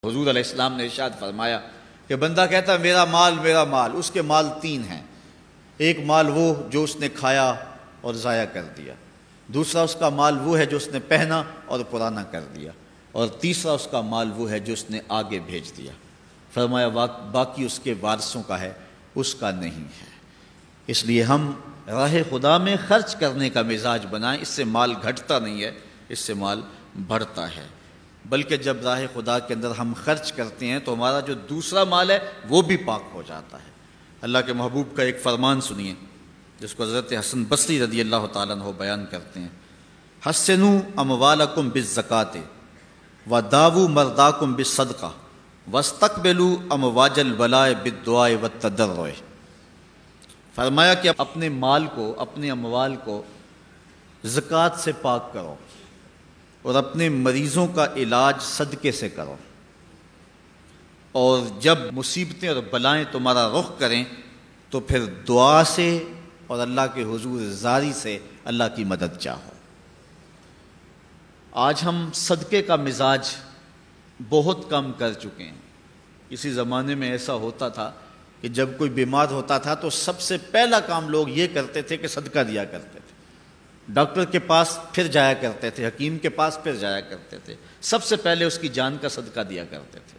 حضور علیہ السلام نے ارشاد فرمایا کہ بندہ کہتا ہے میرا مال، اس کے مال تین ہیں۔ ایک مال وہ جو اس نے کھایا اور ضائع کر دیا، دوسرا اس کا مال وہ ہے جو اس نے پہنا اور پرانا کر دیا، اور تیسرا اس کا مال وہ ہے جو اس نے آگے بھیج دیا۔ فرمایا باقی اس کے وارثوں کا ہے، اس کا نہیں ہے۔ اس لیے ہم راہ خدا میں خرچ کرنے کا مزاج بنائیں، اس سے مال گھٹتا نہیں ہے، اس سے مال بڑھتا ہے۔ بلکہ جب راہ خدا کے اندر ہم خرچ کرتے ہیں تو ہمارا جو دوسرا مال ہے وہ بھی پاک ہو جاتا ہے۔ اللہ کے محبوب کا ایک فرمان سنیے جس کو حضرت حسن بصری رضی اللہ تعالیٰ عنہ بیان کرتے ہیں، حسنوا اموالکم بالزکاۃ وداووا مرداکم بالصدقہ واستقبلوا امواج البلاء بالدعاء والتضرع۔ فرمایا کہ اپنے مال کو، اپنے اموال کو زکوٰۃ سے پاک کرو اور اپنے مریضوں کا علاج صدقے سے کرو، اور جب مصیبتیں اور بلائیں تمہارا رخ کریں تو پھر دعا سے اور اللہ کے حضور زاری سے اللہ کی مدد چاہو۔ آج ہم صدقے کا مزاج بہت کم کر چکے ہیں۔ کسی زمانے میں ایسا ہوتا تھا کہ جب کوئی بیمار ہوتا تھا تو سب سے پہلا کام لوگ یہ کرتے تھے کہ صدقہ دیا کرتے تھے، ڈاکٹر کے پاس پھر جایا کرتے تھے، حکیم کے پاس پھر جایا کرتے تھے، سب سے پہلے اس کی جان کا صدقہ دیا کرتے تھے۔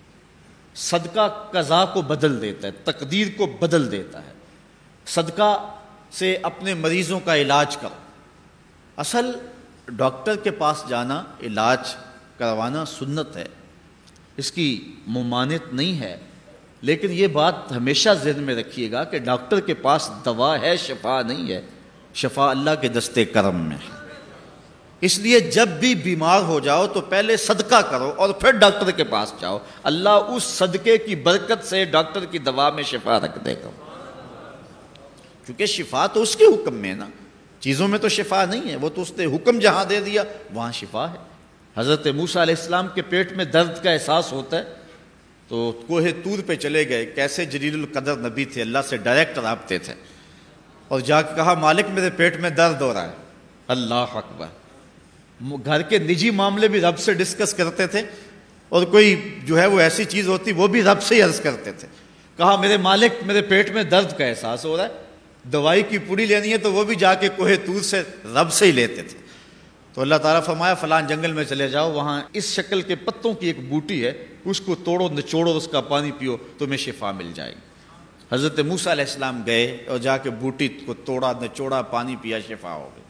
صدقہ قضا کو بدل دیتا ہے، تقدیر کو بدل دیتا ہے۔ صدقہ سے اپنے مریضوں کا علاج کرو۔ اصل ڈاکٹر کے پاس جانا، علاج کروانا سنت ہے، اس کی ممانعت نہیں ہے، لیکن یہ بات ہمیشہ ذہن میں رکھیے گا کہ ڈاکٹر کے پاس دوا ہے، شفا نہیں ہے، شفا اللہ کے دستے کرم میں ہے۔ اس لیے جب بھی بیمار ہو جاؤ تو پہلے صدقہ کرو اور پھر ڈاکٹر کے پاس جاؤ، اللہ اس صدقے کی برکت سے ڈاکٹر کی دوا میں شفا رکھ دے گا، کیونکہ شفا تو اس کے حکم میں ہے نا، چیزوں میں تو شفا نہیں ہے، وہ تو اس نے حکم جہاں دے دیا وہاں شفا ہے۔ حضرت موسیٰ علیہ السلام کے پیٹ میں درد کا احساس ہوتا ہے تو کوہ طور پہ چلے گئے، کیسے جلیل القدر نبی تھے، اللہ سے ڈائریکٹ رابطے تھے، اور جا کے کہا مالک میرے پیٹ میں درد ہو رہا ہے۔ اللہ اکبر۔ گھر کے نجی معاملے بھی رب سے ڈسکس کرتے تھے، اور کوئی جو ہے وہ ایسی چیز ہوتی وہ بھی رب سے ہی عرض کرتے تھے۔ کہا میرے مالک میرے پیٹ میں درد کا احساس ہو رہا ہے، دوائی کی پوری لینی ہے تو وہ بھی جا کے کوہ طور سے رب سے ہی لیتے تھے۔ تو اللہ تعالیٰ فرمایا فلاں جنگل میں چلے جاؤ، وہاں اس شکل کے پتوں کی ایک بوٹی ہے، اس کو توڑو نچوڑو، اس کا پانی پیو، تمہیں شفا مل جائے گی۔ حضرت موسیٰ علیہ السلام گئے اور جا کے بوٹی کو توڑا نچوڑا، پانی پیا، شفا ہو گئی۔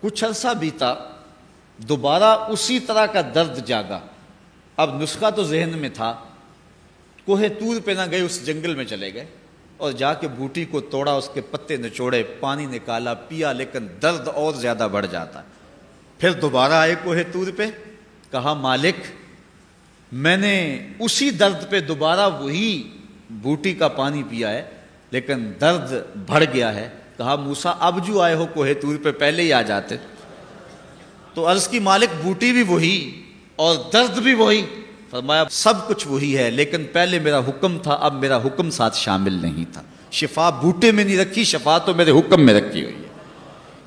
کچھ عرصہ بیتا، دوبارہ اسی طرح کا درد جاگا۔ اب نسخہ تو ذہن میں تھا، کوہ طور پہ نہ گئے، اس جنگل میں چلے گئے اور جا کے بوٹی کو توڑا، اس کے پتے نچوڑے، پانی نکالا، پیا، لیکن درد اور زیادہ بڑھ جاتا۔ پھر دوبارہ آئے کوہ طور پہ، کہا مالک میں نے اسی درد پہ دوبارہ وہی بوٹی کا پانی پیا ہے لیکن درد بڑھ گیا ہے۔ کہا موسیٰ اب جو آئے ہو کوہ طور پہ پہلے ہی آ جاتے۔ تو عرض کی مالک بوٹی بھی وہی اور درد بھی وہی۔ فرمایا سب کچھ وہی ہے لیکن پہلے میرا حکم تھا، اب میرا حکم ساتھ شامل نہیں تھا۔ شفا بوٹے میں نہیں رکھی، شفا تو میرے حکم میں رکھی ہوئی ہے۔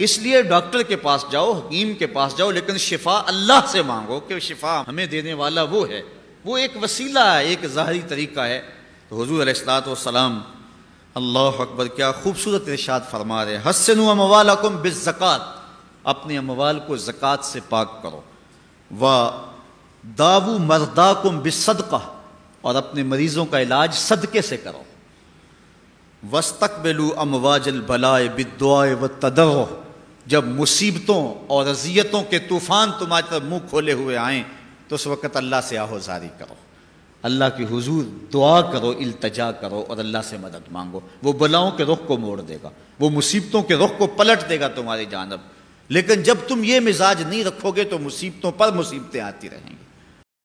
اس لیے ڈاکٹر کے پاس جاؤ، حکیم کے پاس جاؤ، لیکن شفا اللہ سے مانگو کہ شفا ہمیں دینے والا وہ ہے۔ وہ ایک وسیلہ ہے، ایک ظاہری طریقہ ہے۔ تو حضور علیہ الصلوۃ والسلام، اللہ اکبر، کیا خوبصورت ارشاد فرما رہے، حسنوا اموالکم بالزکاۃ، اپنے اموال کو زکوٰۃ سے پاک کرو، وداووا مرداکم بالصدقہ، اور اپنے مریضوں کا علاج صدقے سے کرو، واستقبلوا امواج البلاء بالدعاء والتضرع، جب مصیبتوں اور اذیتوں کے طوفان تمہاری طرف منہ کھولے ہوئے آئیں تو اس وقت اللہ سے آہوزاری کرو، اللہ کی حضور دعا کرو، التجا کرو اور اللہ سے مدد مانگو۔ وہ بلاؤں کے رخ کو موڑ دے گا، وہ مصیبتوں کے رخ کو پلٹ دے گا تمہاری جانب۔ لیکن جب تم یہ مزاج نہیں رکھو گے تو مصیبتوں پر مصیبتیں آتی رہیں گی۔